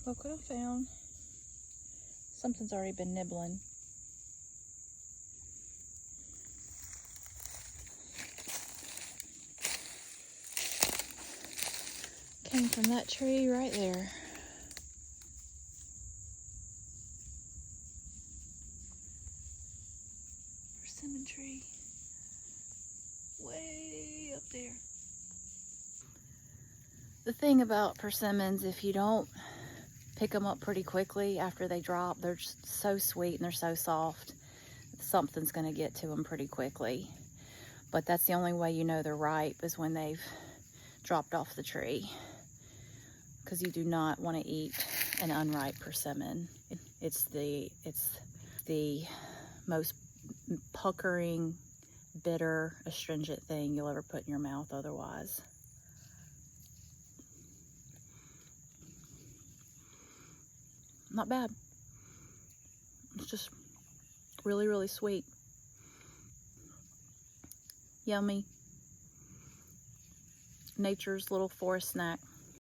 Look what I found. Something's already been nibbling. Came from that tree right there. Persimmon tree. Way up there. The thing about persimmons, if you don't pick them up pretty quickly after they drop, they're just so sweet and they're so soft. Something's going to get to them pretty quickly. But that's the only way you know they're ripe, is when they've dropped off the tree. Because you do not want to eat an unripe persimmon. It's the most puckering, bitter, astringent thing you'll ever put in your mouth otherwise. Not bad. It's just really, really sweet. Yummy. Nature's little forest snack.